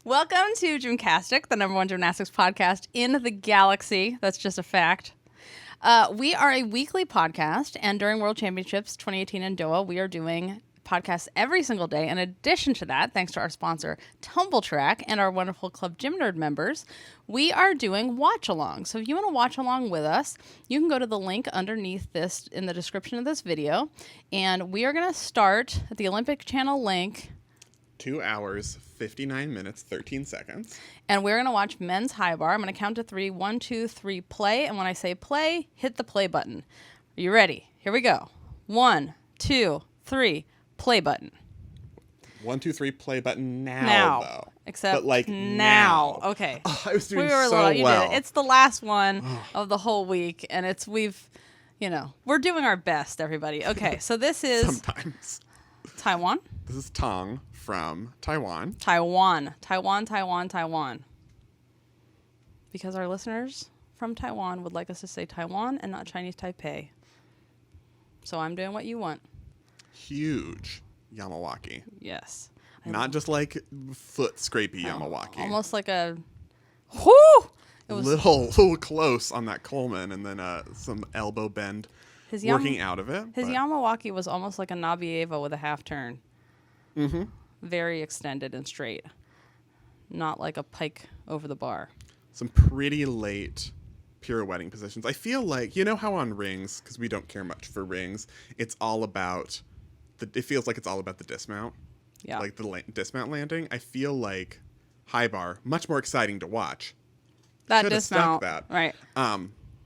Welcome to GymCastic, the #1 gymnastics podcast in the galaxy. That's just a fact. We are a weekly podcast, and during World Championships 2018 in Doha, we are doing podcasts every single day. In addition to that, thanks to our sponsor, Tumble Track, and our wonderful Club Gym Nerd members, we are doing watch-alongs. So if you want to watch along with us, you can go to the link underneath this in the description of this video, and we are going to start at the Olympic Channel link. 2 hours, 59 minutes, 13 seconds. And we're going to watch men's high bar. I'm going to count to 3. 1, 2, 3, play. And when I say play, hit the play button. Are you ready? Here we go. 1, 2, 3, play button. 1, 2, 3, play button now though. Except but like now. Okay. Oh, I was doing You did it. It's the last one of the whole week, and we're doing our best, everybody. Okay, so this is sometimes Taiwan. This is Tong from Taiwan. Taiwan. Because our listeners from Taiwan would like us to say Taiwan and not Chinese Taipei. So I'm doing what you want. Huge Yamawaki. Yes. Not just like foot scrapey Yamawaki. Almost like a whoo! It was little close on that Coleman, and then some elbow bend working out of it. His Yamawaki was almost like a Nabieva with a half turn. Mm-hmm. Very extended and straight. Not like a pike over the bar. Some pretty late pirouetting positions. I feel like, you know how on rings, because we don't care much for rings, it feels like it's all about the dismount. Yeah. Like the dismount landing. I feel like high bar, much more exciting to watch. That dismount. Stuck that. Right.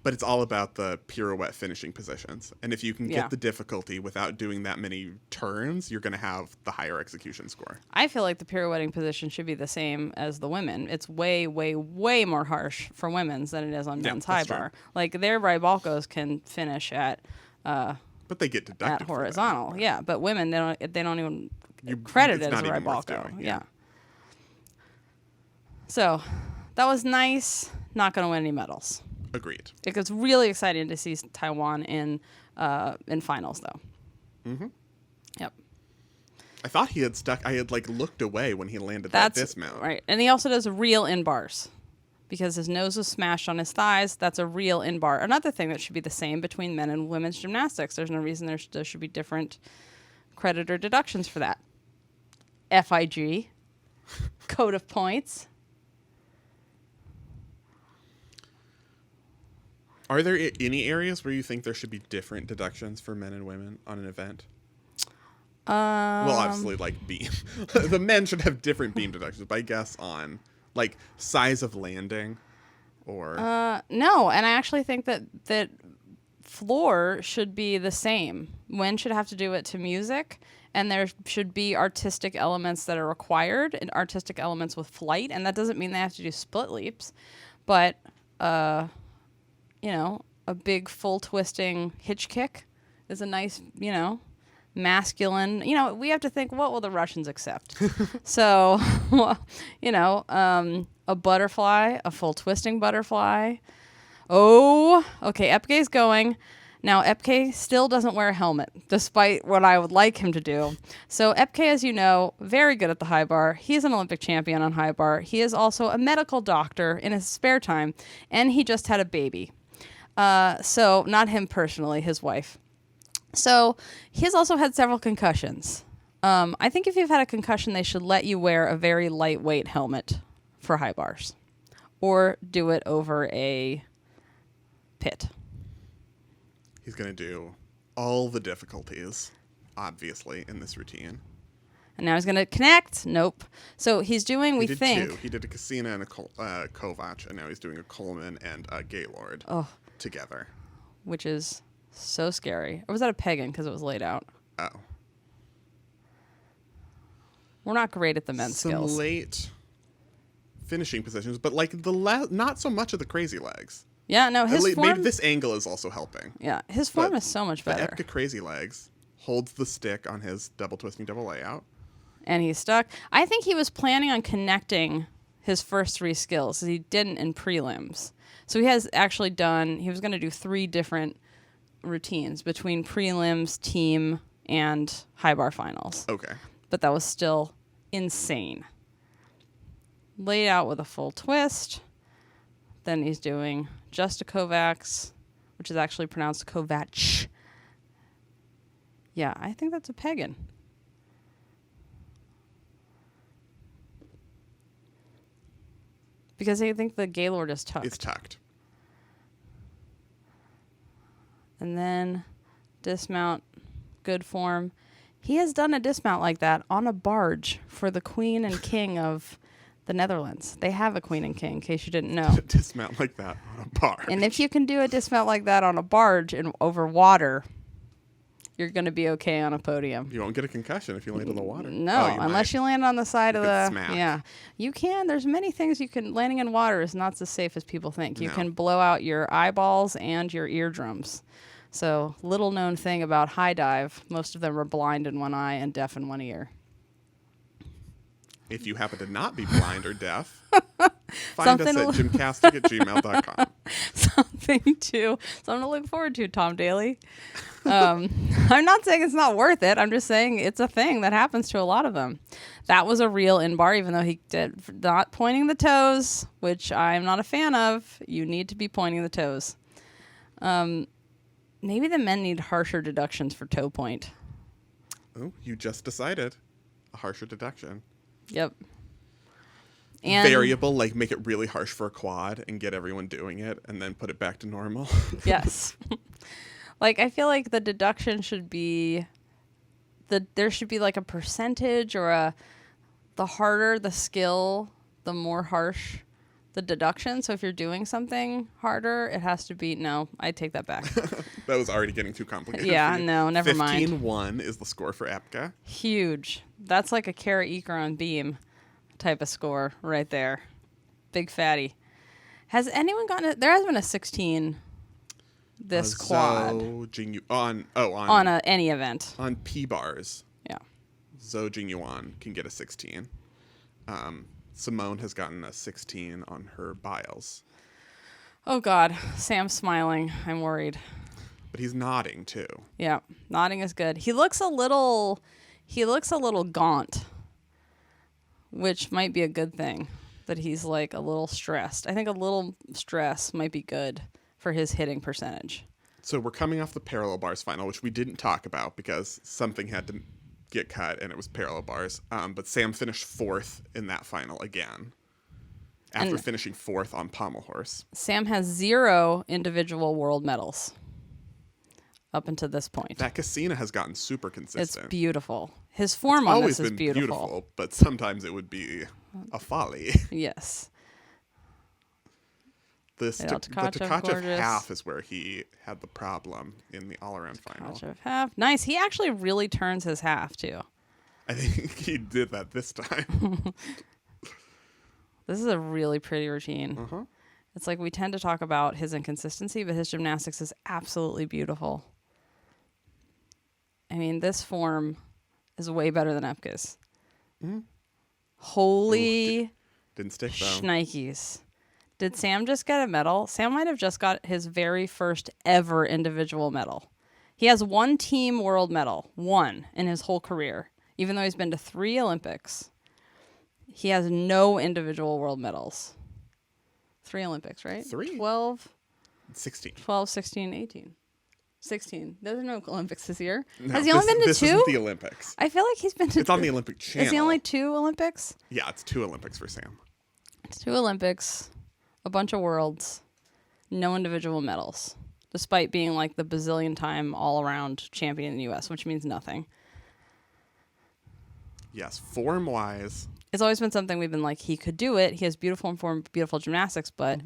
But it's all about the pirouette finishing positions. And if you can get the difficulty without doing that many turns, you're going to have the higher execution score. I feel like the pirouetting position should be the same as the women. It's way, way, way more harsh for women's than it is on men's high bar. Like their Rybalkos can finish at but they get deducted at horizontal. For that. Yeah, but women they don't even credit it as a Rybalko. Yeah. So that was nice. Not going to win any medals. Agreed. It was really exciting to see Taiwan in finals, though. Mm-hmm. Yep. I thought he had stuck. I had looked away when he landed that dismount. Right, and he also does real in bars because his nose was smashed on his thighs. That's a real in bar. Another thing that should be the same between men and women's gymnastics. There's no reason there should be different credit or deductions for that. FIG, code of points. Are there any areas where you think there should be different deductions for men and women on an event? Well, obviously, beam. The men should have different beam deductions, but I guess on, size of landing or... No, and I actually think that floor should be the same. Men should have to do it to music, and there should be artistic elements that are required, and artistic elements with flight, and that doesn't mean they have to do split leaps, but... a big full twisting hitch kick is a nice, masculine. We have to think, what will the Russians accept? So, a butterfly, a full twisting butterfly. Oh, okay, Epke's going. Now, Epke still doesn't wear a helmet, despite what I would like him to do. So Epke, as you know, very good at the high bar. He's an Olympic champion on high bar. He is also a medical doctor in his spare time, and he just had a baby. So not him personally, his wife. So he's also had several concussions. I think if you've had a concussion, they should let you wear a very lightweight helmet for high bars or do it over a pit. He's going to do all the difficulties, obviously, in this routine. And now he's going to connect. Nope. So he's doing, He did two. He did a Casina and a Kovac, and now he's doing a Coleman and a Gaylord together. Which is so scary. Or was that a Pagan because it was laid out? Oh. We're not great at the men's skills. Some late finishing positions, but not so much of the crazy legs. Yeah, no, his form... Maybe this angle is also helping. Yeah, his form is so much better. Epke crazy legs holds the stick on his double twisting double layout. And he's stuck. I think he was planning on connecting his first 3 skills. He didn't in prelims. So he was going to do 3 different routines between prelims, team, and high bar finals. Okay. But that was still insane. laid out with a full twist. Then he's doing just a Kovacs, which is actually pronounced Kovac. Yeah, I think that's a pagan. Because I think the Gaylord is tucked. It's tucked. And then dismount, good form. He has done a dismount like that on a barge for the Queen and King of the Netherlands. They have a Queen and King, in case you didn't know. Dismount like that on a barge. And if you can do a dismount like that on a barge and over water, you're going to be okay on a podium. You won't get a concussion if you land on the water. No, unless you land on the side of the... smack. Yeah. You can. There's many things you can... Landing in water is not as safe as people think. You No. can blow out your eyeballs and your eardrums. So, little known thing about high dive, most of them are blind in one eye and deaf in one ear. If you happen to not be blind or deaf, find us at gymcastic@gmail.com. Something to look forward to, Tom Daly. I'm not saying it's not worth it. I'm just saying it's a thing that happens to a lot of them. That was a real in-bar, even though he did not pointing the toes, which I'm not a fan of. You need to be pointing the toes. Maybe the men need harsher deductions for toe point. Oh, you just decided a harsher deduction. Yep. And variable, like make it really harsh for a quad and get everyone doing it and then put it back to normal. Yes. Like, I feel like the deduction should be there should be like a percentage or the harder the skill, the more harsh the deduction. So if you're doing something harder, it has to be, no, I take that back. That was already getting too complicated. Yeah, no, never mind. 15-1 is the score for Epke. Huge. That's like a Kara Eker on beam type of score right there. Big fatty. Has anyone gotten it? There has been a 16 this quad. On any event. On P bars. Yeah. Zhou Jingyuan can get a 16. Simone has gotten a 16 on her biles. Oh God, Sam's smiling. I'm worried. But he's nodding too. Yeah, nodding is good. He looks a little gaunt, which might be a good thing. That he's like a little stressed. I think a little stress might be good for his hitting percentage. So we're coming off the parallel bars final, which we didn't talk about because something had to get cut and it was parallel bars. But Sam finished 4th in that final again after finishing 4th on pommel horse. Sam has 0 individual world medals up until this point. That Casina has gotten super consistent. It's beautiful. His form on this is always been beautiful. But sometimes it would be a folly. Yes. The Tkachev half is where he had the problem in the all-around final. Tkachev half. Nice. He actually really turns his half, too. I think he did that this time. This is a really pretty routine. Uh-huh. It's like we tend to talk about his inconsistency, but his gymnastics is absolutely beautiful. I mean, this form is way better than Epke's. Mm-hmm. Holy didn't stick, though. shnikes. Did Sam just get a medal? Sam might have just got his very first ever individual medal. He has 1 team world medal, 1 in his whole career. Even though he's been to 3 Olympics, he has no individual world medals. 3 Olympics, right? 3? 12. 16. 12, 16, 18. 16. There's no Olympics this year. No, Has he only been to 2? This isn't the Olympics. I feel like he's been to... It's on the Olympic channel. Is he only 2 Olympics? Yeah, it's 2 Olympics for Sam. It's 2 Olympics, a bunch of worlds, no individual medals, despite being like the bazillion time all-around champion in the U.S., which means nothing. Yes, form-wise. It's always been something we've been like, he could do it. He has beautiful form, beautiful gymnastics, but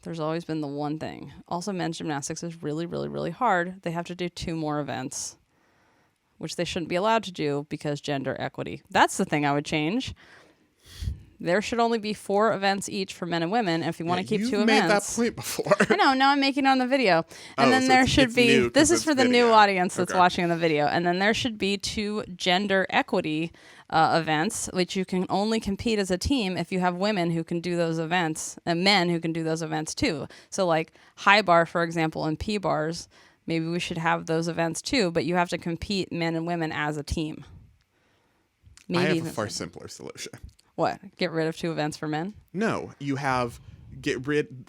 there's always been the one thing. Also, men's gymnastics is really, really, really hard. They have to do 2 more events, which they shouldn't be allowed to do because gender equity. That's the thing I would change. There should only be 4 events each for men and women. And if you want to keep 2 events. You've made that point before. I know. Now I'm making it on the video. And then there should be. This is for the new audience that's watching the video. And then there should be 2 gender equity events, which you can only compete as a team if you have women who can do those events and men who can do those events too. So like high bar, for example, and P bars, maybe we should have those events too, but you have to compete men and women as a team. Maybe I have a far simpler solution. What? Get rid of 2 events for men? No, you have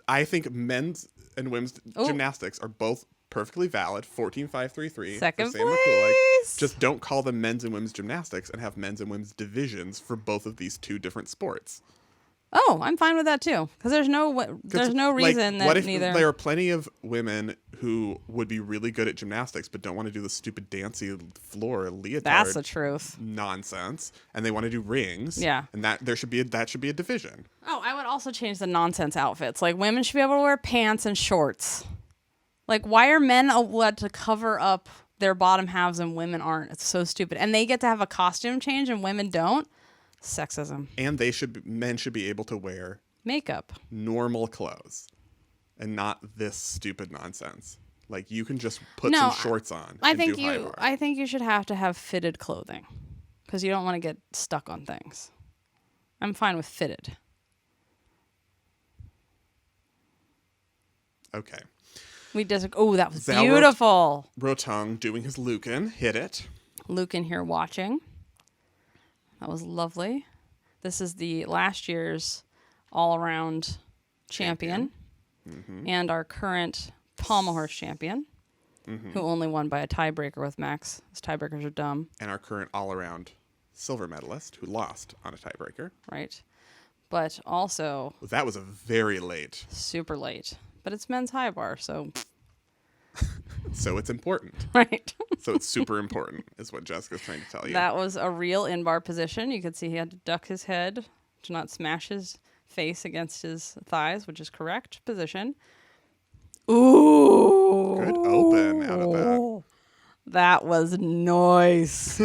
I think men's and women's gymnastics are both perfectly valid. 14,533 Second for Sam Mikulak. place. Just don't call them men's and women's gymnastics and have men's and women's divisions for both of these 2 different sports. Oh, I'm fine with that too, because there's no reason that what if neither. There are plenty of women who would be really good at gymnastics but don't want to do the stupid dancy floor leotard. That's the truth. Nonsense, and they want to do rings. Yeah, and that should be a division. Oh, I would also change the nonsense outfits. Like women should be able to wear pants and shorts. Like, why are men allowed to cover up their bottom halves and women aren't? It's so stupid. And they get to have a costume change and women don't. Sexism. And men should be able to wear makeup, normal clothes, and not this stupid nonsense. Like, you can just put some shorts on. I think you should have to have fitted clothing, because you don't want to get stuck on things. I'm fine with fitted. Okay. We disagree. Oh, that was beautiful. Rotung doing his Lucan, hit it. Lucan here watching. That was lovely. This is the last year's all-around champion. Mm-hmm. And our current pommel horse champion, who only won by a tiebreaker with Max. His tiebreakers are dumb. And our current all-around silver medalist, who lost on a tiebreaker. Right. But also... That was a very late. Super late. But it's men's high bar, so... So it's important. Right. So it's super important, is what Jessica's trying to tell you. That was a real in-bar position. You could see he had to duck his head to not smash his face against his thighs, which is correct position. Ooh. Good open out of that. That was nice.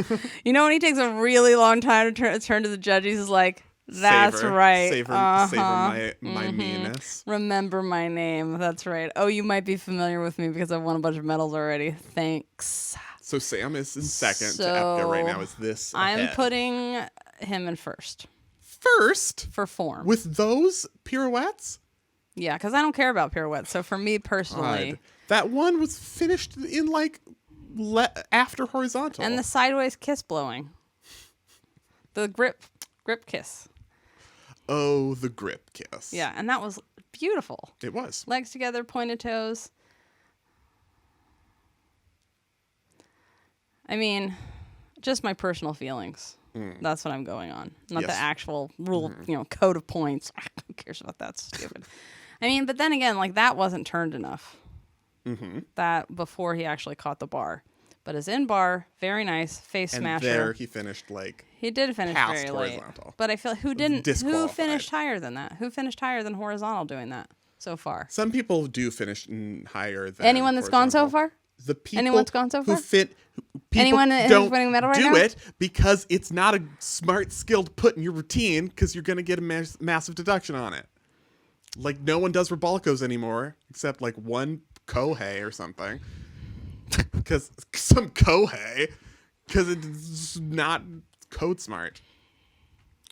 You know when he takes a really long time to turn to the judges, he's like, that's right. Savor my meanness. Remember my name. That's right. Oh, you might be familiar with me because I've won a bunch of medals already. Thanks. So Sam is in second to Epke right now. Is this I'm ahead? Putting him in first. First? For form. With those pirouettes? Yeah, because I don't care about pirouettes. So for me personally. God. That one was finished in after horizontal. And the sideways kiss blowing. The grip kiss. Oh, the grip kiss. Yeah, and that was beautiful. It was. Legs together, pointed toes. I mean, just my personal feelings. That's what I'm going on. Not the actual rule, code of points. Who cares about that? Stupid. I mean, but then again, that wasn't turned enough. Mm-hmm. That before he actually caught the bar. But his in-bar, very nice, face smasher. And there he finished he did finish very late. But I feel who finished higher than that? Who finished higher than horizontal doing that so far? Some people do finish higher than anyone that's horizontal. Gone so far? The people Anyone that's gone so far? Anyone who's winning a medal right now? Do it because it's not a smart skill to put in your routine because you're going to get a massive deduction on it. No one does Rebalicos anymore except one Kohei or something. Because some Kohei, because it's not code smart.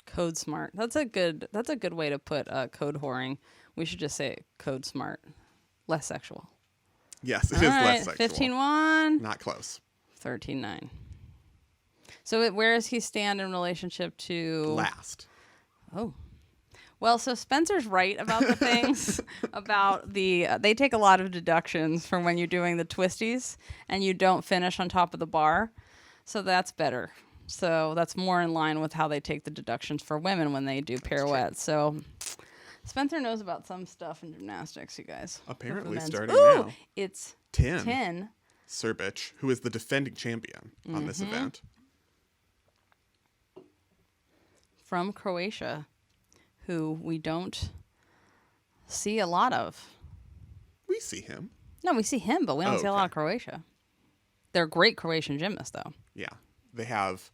Code smart. That's a good way to put code whoring. We should just say code smart, less sexual. Yes, it is less sexual. 15-1. Not close. 13-9. So where does he stand in relationship to last? Oh. Well, so Spencer's right about the things about they take a lot of deductions from when you're doing the twisties and you don't finish on top of the bar. So that's better. So that's more in line with how they take the deductions for women when they do pirouettes. So Spencer knows about some stuff in gymnastics, you guys. Apparently starting now. It's 10. Srbic, who is the defending champion on this event. From Croatia. Who we don't see a lot of. We see him. No, we see him, but we don't see a lot of Croatia. They're great Croatian gymnasts, though. Yeah. They have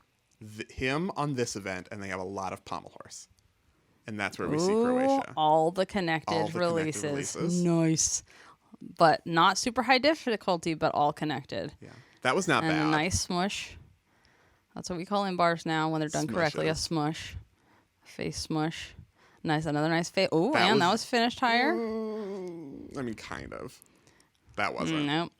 him on this event, and they have a lot of pommel horse. And that's where we see Croatia. All the connected releases. Nice. But not super high difficulty, but all connected. Yeah. That was not bad. And a nice smush. That's what we call in bars now when they're done correctly. A smush. Face smush. Nice, another nice face. Oh, and that was finished higher. I mean, kind of. That wasn't. Nope.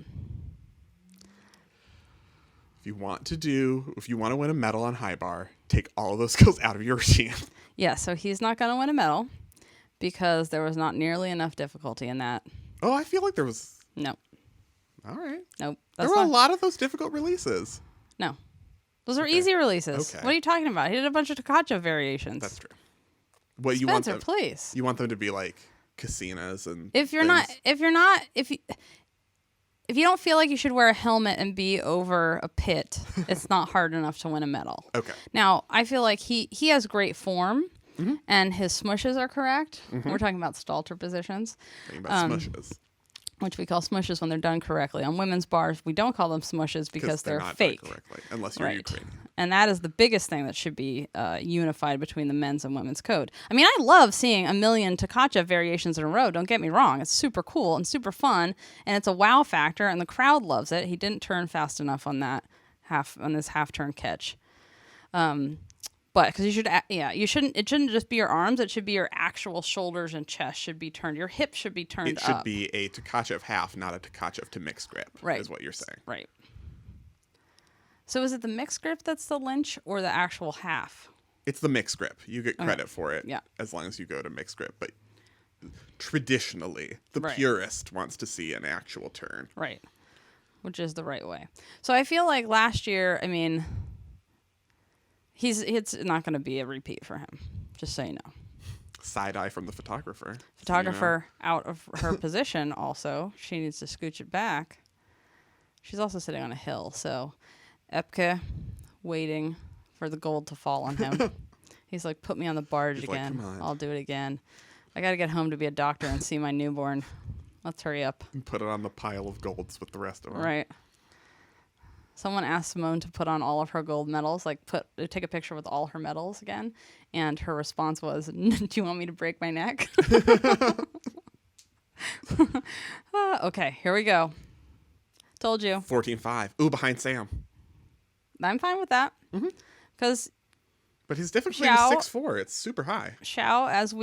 if you want to win a medal on high bar, take all of those skills out of your routine. Yeah, so he's not going to win a medal because there was not nearly enough difficulty in that. Oh, I feel like there was. No. All right. Nope. There were a lot of those difficult releases. No. Those are easy releases. Okay. What are you talking about? He did a bunch of Takacha variations. That's true. What Spencer, you want them, please. You want them to be like casinas and if you don't feel like you should wear a helmet and be over a pit, it's not hard enough to win a medal. Okay. Now, I feel like he has great form, and his smushes are correct. We're talking about stalter positions. Talking about smushes. Which we call smushes when they're done correctly. On women's bars, we don't call them smushes because they're not fake. done correctly, unless you're Ukrainian. And that is the biggest thing that should be unified between the men's and women's code. I mean, I love seeing a million Takacha variations in a row. Don't get me wrong. It's super cool and super fun, and it's a wow factor, and the crowd loves it. He didn't turn fast enough on this half turn catch. But because it shouldn't just be your arms. It should be your actual shoulders and chest should be turned. Your hips should be turned up. It should be a Takachev half, not a Takachev to mixed grip. Right. Is what you're saying. Right. So is it the mixed grip that's the lynch or the actual half? It's the mixed grip. You get credit for it. Yeah. As long as you go to mixed grip, but traditionally, the Right. purist wants to see an actual turn. Right. Which is the right way. So I feel like last year, I mean, it's not going to be a repeat for him. Just so you know. Side eye from the photographer. Photographer out of her position also. She needs to scooch it back. She's also sitting on a hill. So Epke waiting for the gold to fall on him. He's like, put me on the barge again. Come on. I'll do it again. I got to get home to be a doctor and see my newborn. Let's hurry up. And put it on the pile of golds with the rest of them. Right. Someone asked Simone to put on all of her gold medals, like take a picture with all her medals again, and her response was, "Do you want me to break my neck?" Okay, here we go. Told you. 14-5. Ooh, behind Sam. I'm fine with that because But his difficulty is 6'4". It's super high. Xiao, as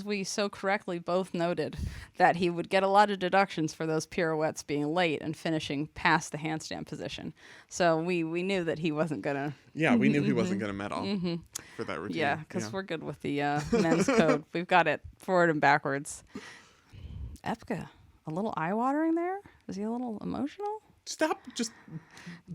we so correctly both noted, that he would get a lot of deductions for those pirouettes being late and finishing past the handstand position. So we knew that he wasn't gonna. Yeah, we knew he wasn't gonna medal for that routine. Yeah, because we're good with the men's code. We've got it forward and backwards. Epke, a little eye watering there. Is he a little emotional? Stop just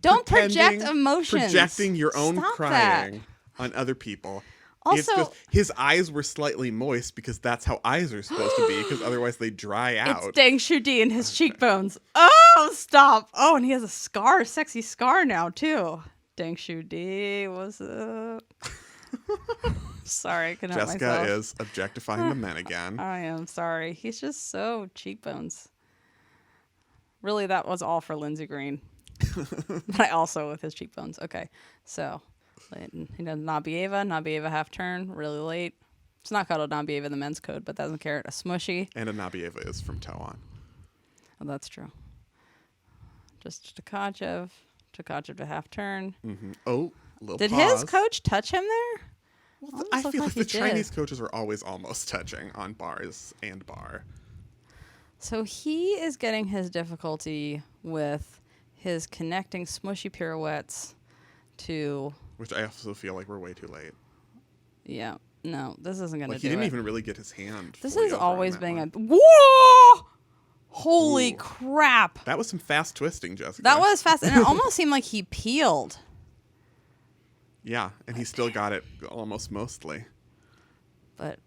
don't project emotions. Projecting your own Stop crying on other people. Also, his eyes were slightly moist because that's how eyes are supposed to be, because otherwise they dry out. It's Deng Shudi and his cheekbones. Oh, stop. Oh, and he has a sexy scar now, too. Deng Shudi, what's up? Sorry, I couldn't help Jessica myself. is objectifying the men again. I am sorry. He's just so cheekbones. Really, that was all for Lindsey Green. But I also with his cheekbones. Okay, so he does Nabieva half turn, really late. It's not called a Nabieva in the men's code, but doesn't care. A smushy. And a Nabieva is from toe on. Oh, that's true. Just Takachev to half turn. Mm-hmm. Oh, Did pause. his coach touch him there? Well, I feel like the Chinese coaches are always almost touching on bars and bar. So he is getting his difficulty with his connecting smushy pirouettes to... Which I also feel like we're way too late. Yeah. No, this isn't going to do it. He didn't even really get his hand. This fully is over always on that being one. Whoa! Holy crap. That was some fast twisting, Jessica. That was fast. And it almost seemed like he peeled. Yeah, and he still got it almost mostly. But...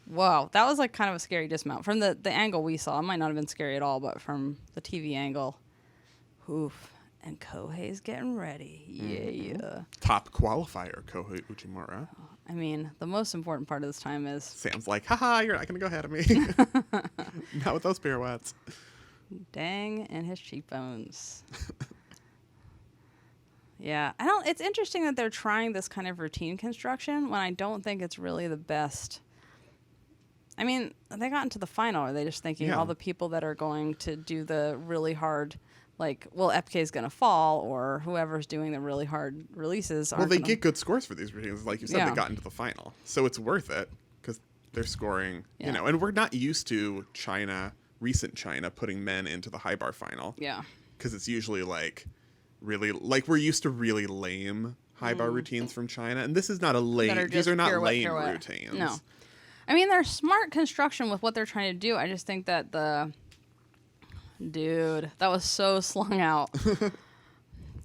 Whoa, that was like kind of a scary dismount. From the angle we saw, it might not have been scary at all, but from the TV angle, oof. And Kohei's getting ready. Yeah. Top qualifier, Kohei Uchimura. I mean, the most important part of this time is... Sam's like, haha, you're not going to go ahead of me. Not with those pirouettes. Dang, and his cheekbones. Yeah, it's interesting that they're trying this kind of routine construction when I don't think it's really the best... I mean, they got into the final. Are they just thinking all the people that are going to do the really hard, Epke's going to fall, or whoever's doing the really hard releases are they get good scores for these routines. Like you said, they got into the final. So it's worth it because they're scoring, and we're not used to recent China, putting men into the high bar final. Yeah. because it's usually like really like we're used to really lame high bar routines from China, and this is not a lame. These are not lame routines. No, I mean they're smart construction with what they're trying to do. I just think that dude, that was so slung out.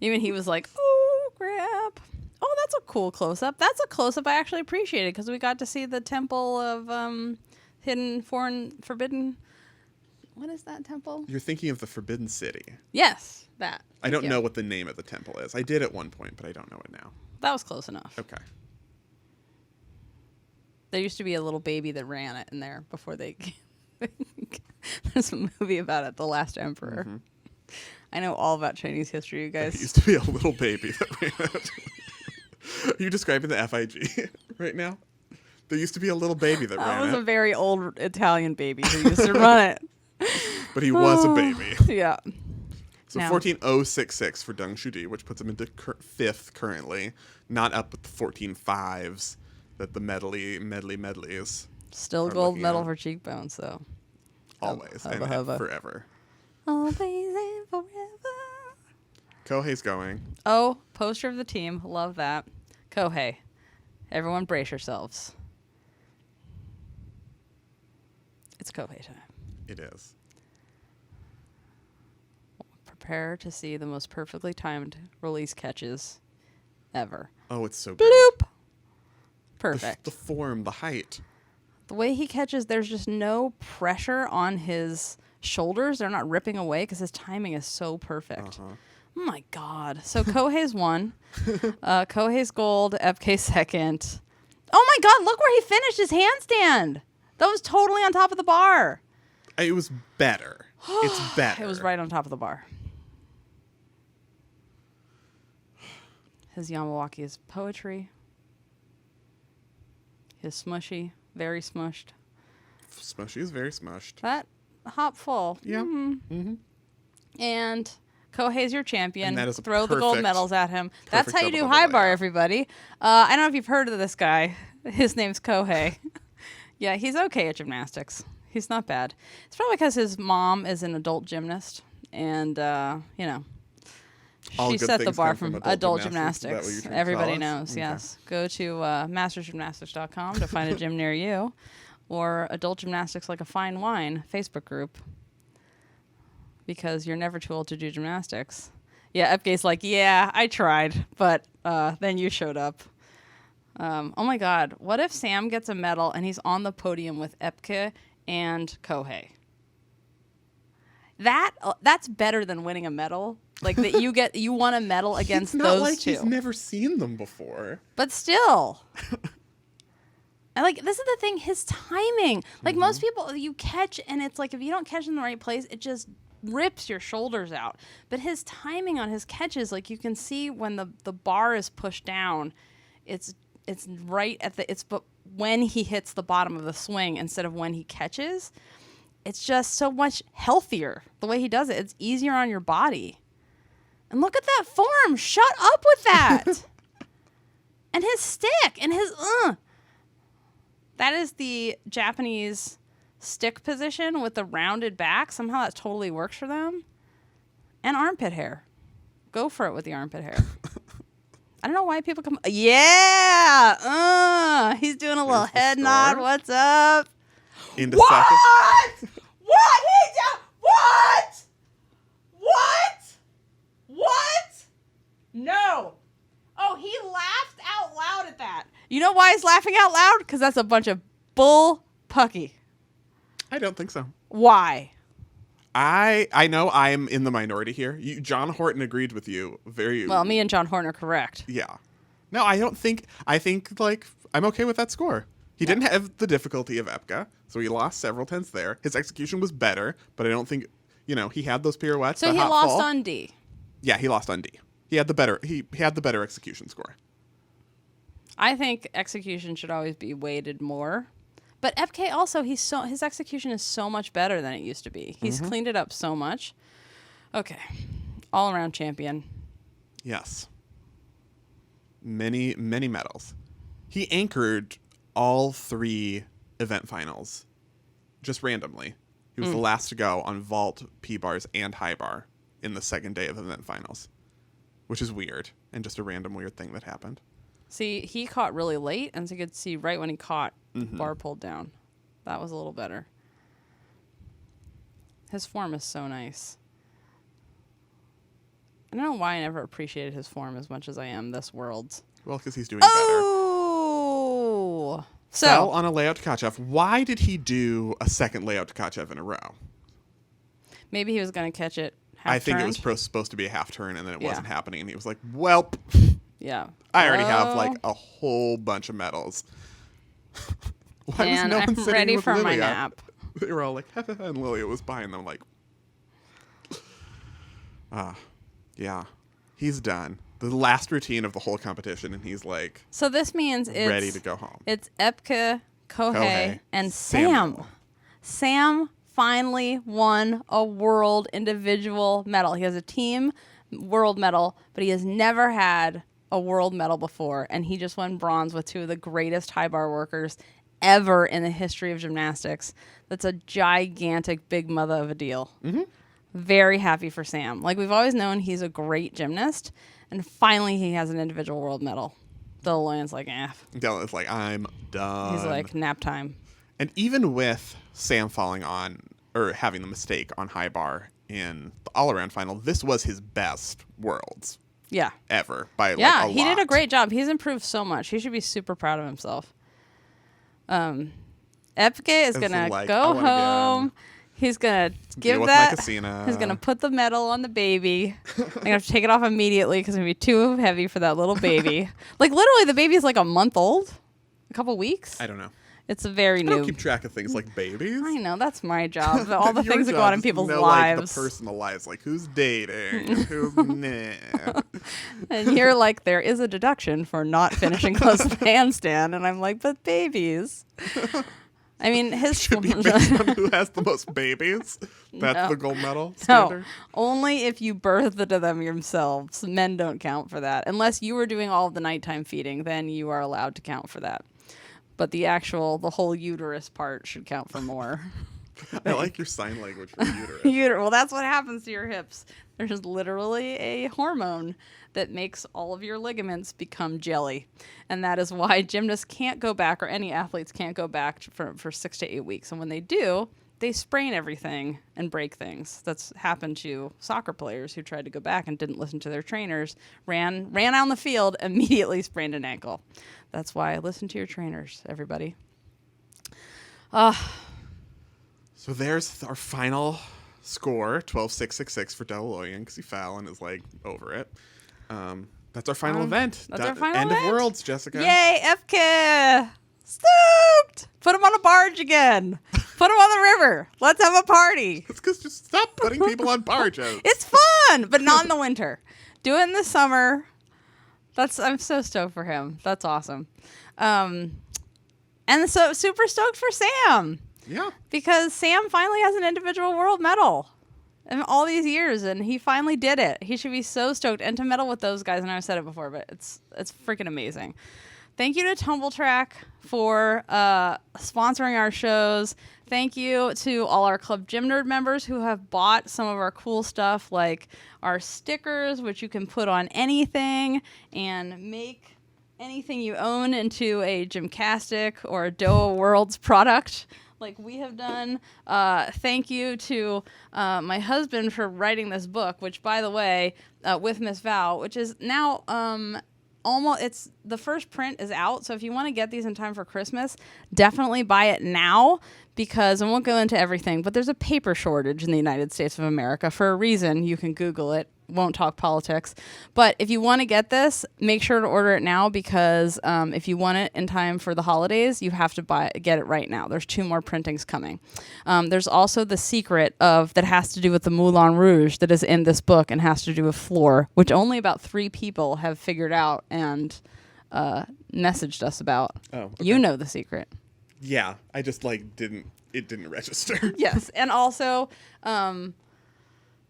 Even he was like, "Oh crap! Oh, that's a cool close up. That's a close up I actually appreciated because we got to see the temple of hidden forbidden. What is that temple? You're thinking of the Forbidden City. Yes, that. I don't know what the name of the temple is. I did at one point, but I don't know it now. That was close enough. Okay. There used to be a little baby that ran it in there before they... There's a movie about it, The Last Emperor. Mm-hmm. I know all about Chinese history, you guys. There used to be a little baby that ran it. Are you describing the FIG right now? There used to be a little baby that ran it. That was a very old Italian baby who used to run it. But he was a baby. Yeah. So 14,066 for Deng Shudi, which puts him into fifth currently, not up with the 14.5s that the medleys. Still gold medal for cheekbones, though. Always and forever. Always and forever. Kohei's going. Oh, poster of the team. Love that. Kohei. Everyone brace yourselves. It's Kohei time. It is. Prepare to see the most perfectly timed release catches ever. Oh, it's so good. Bloop! Perfect. The form, the height. The way he catches, there's just no pressure on his shoulders. They're not ripping away because his timing is so perfect. Uh-huh. Oh, my God. So Kohei's won. Kohei's gold. Epke second. Oh, my God. Look where he finished his handstand. That was totally on top of the bar. It was better. It's better. It was right on top of the bar. His Yamawaki is poetry. His smushy, very smushed. Smushy is very smushed. That hop full. Yeah. Mm-hmm. Mm-hmm. And Kohei's your champion. And that is Throw the gold medals at him. That's how you do high bar, everybody. I don't know if you've heard of this guy. His name's Kohei. Yeah, he's okay at gymnastics. He's not bad. It's probably because his mom is an adult gymnast, and she set the bar from adult gymnastics. Everybody knows. Okay. Yes, go to mastersgymnastics.com to find a gym near you, or Adult Gymnastics Like a Fine Wine Facebook group. Because you're never too old to do gymnastics. Yeah, Epke's like, yeah, I tried, but then you showed up. Oh my God, what if Sam gets a medal and he's on the podium with Epke and Kohei? That's better than winning a medal. Like that you won a medal against those two. It's not like he's never seen them before. But still. And like this is the thing, his timing. Like most people you catch and it's like if you don't catch in the right place, it just rips your shoulders out. But his timing on his catches, like you can see when the bar is pushed down, it's right at but when he hits the bottom of the swing instead of when he catches, it's just so much healthier the way he does it. It's easier on your body. And look at that form. Shut up with that. And his stick and his That is the Japanese stick position with the rounded back. Somehow that totally works for them. And armpit hair. Go for it with the armpit hair. I don't know why people come. Yeah. He's doing a little head nod. What's up? Into what? second. What? What? What? What? No. Oh, he laughed out loud at that. You know why he's laughing out loud? Because that's a bunch of bull pucky. I don't think so. Why? I know I'm in the minority here. John Horton agreed with you very well. Me and John Horton are correct. Yeah. No, I don't think. I think like I'm okay with that score. He didn't have the difficulty of Epke, so he lost several tenths there. His execution was better, but I don't think he had those pirouettes. So he lost on D. Yeah, he lost on D. He had the better. He had the better execution score. I think execution should always be weighted more. But Epke also, his execution is so much better than it used to be. He's cleaned it up so much. Okay. All-around champion. Yes. Many, many medals. He anchored all 3 event finals just randomly. He was the last to go on vault, P-bars, and high bar in the second day of event finals, which is weird and just a random weird thing that happened. See, he caught really late, and so you could see right when he caught, bar pulled down. That was a little better. His form is so nice. I don't know why I never appreciated his form as much as I am this Worlds. Well, because he's doing better. Oh! So, Fell on a layout to Tkachev. Why did he do a second layout to Tkachev in a row? maybe he was going to catch it half I think it was supposed to be a half turn, and then it wasn't happening, and he was like, welp. Yeah. I already have, like, a whole bunch of medals. Why was no one I'm sitting ready with for Lilia? my nap. They were all like, and Lilia was behind them, like, yeah, he's done. The last routine of the whole competition, and he's like, so this means it's ready to go home. It's Epke, Kohei, and Samuel. Sam finally won a world individual medal. He has a team world medal, but he has never had a world medal before, and he just won bronze with two of the greatest high bar workers ever in the history of gymnastics. That's a gigantic big mother of a deal. Mm-hmm. Very happy for Sam. Like, we've always known he's a great gymnast, and finally he has an individual world medal. Dylan's like, Dylan's like, I'm done. He's like, nap time. And even with Sam falling on, or having the mistake on high bar in the all-around final, this was his best worlds. Yeah. Ever. By yeah, like a he lot. did a great job. He's improved so much. He should be super proud of himself. Epke is going to go home. He's going to give that. He's going to put the medal on the baby. I'm going to have to take it off immediately because it's going to be too heavy for that little baby. Like, literally, the baby's like a month old. A couple weeks. I don't know. It's a very new. I don't keep track of things like babies. I know, that's my job. All the things that go on in people's lives. Like the personal lives, like who's dating, and who's nah. And you're like, there is a deduction for not finishing close to the handstand, and I'm like, but babies. I mean, his should be based on who has the most babies. That's the gold medal standard. No, only if you birthed to them yourselves. Men don't count for that, unless you were doing all of the nighttime feeding. Then you are allowed to count for that. But the whole uterus part should count for more. I like your sign language for uterus. Well, that's what happens to your hips. There's literally a hormone that makes all of your ligaments become jelly. And that is why gymnasts can't go back, or any athletes can't go back for 6 to 8 weeks. And when they do, they sprain everything and break things. That's happened to soccer players who tried to go back and didn't listen to their trainers, ran out on the field, immediately sprained an ankle. That's why I listen to your trainers, everybody. So there's our final score, 12-6-6-6 for Delaloyan, because he fell and is like over it. That's our final event. That's our final end event. of Worlds, Jessica. Yay, Epke! Stoked! Put him on a barge again. Put him on the river. Let's have a party. It's because just stop putting people on barges. It's fun, but not in the winter. Do it in the summer. I'm so stoked for him. That's awesome. And so super stoked for Sam. Yeah. Because Sam finally has an individual world medal in all these years, and he finally did it. He should be so stoked. And to medal with those guys, and I've said it before, but it's freaking amazing. Thank you to Tumble Track for sponsoring our shows. Thank you to all our Club Gym Nerd members who have bought some of our cool stuff, like our stickers, which you can put on anything and make anything you own into a GymCastic or a Doa Worlds product, like we have done. Thank you to my husband for writing this book, which, by the way, with Miss Val, which is now it's the first print is out. So if you want to get these in time for Christmas, definitely buy it now, because I won't go into everything, but there's a paper shortage in the United States of America for a reason. You can Google it. Won't talk politics. But if you want to get this, make sure to order it now, because if you want it in time for the holidays, you have to get it right now. There's 2 more printings coming. There's also the secret that has to do with the Moulin Rouge that is in this book and has to do with floor, which only about 3 people have figured out and messaged us about. Oh, okay. You know the secret. Yeah, I just didn't register. Yes, and also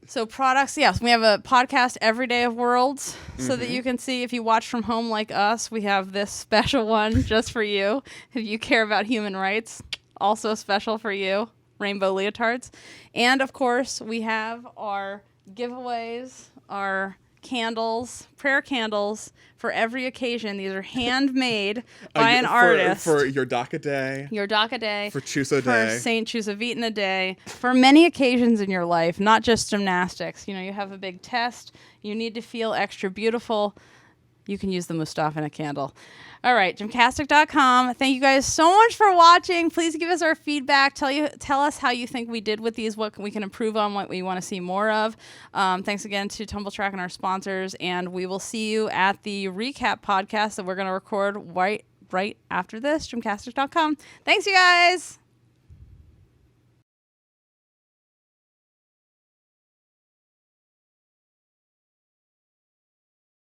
so products, yes, we have a podcast every day of Worlds, so that you can see, if you watch from home like us, we have this special one just for you. If you care about human rights, also special for you, rainbow leotards. And of course, we have our giveaways are candles, prayer candles for every occasion. These are handmade by an artist. For your DACA day. Your DACA day. For Chuso day. For St. Chusavitna day. For many occasions in your life, not just gymnastics. You know, you have a big test. You need to feel extra beautiful. You can use the Mustafa in a candle. All right, gymcastic.com. Thank you guys so much for watching. Please give us our feedback. Tell us how you think we did with these, what we can improve on, what we want to see more of. Thanks again to Tumble Track and our sponsors, and we will see you at the recap podcast that we're going to record right after this, gymcastic.com. Thanks, you guys.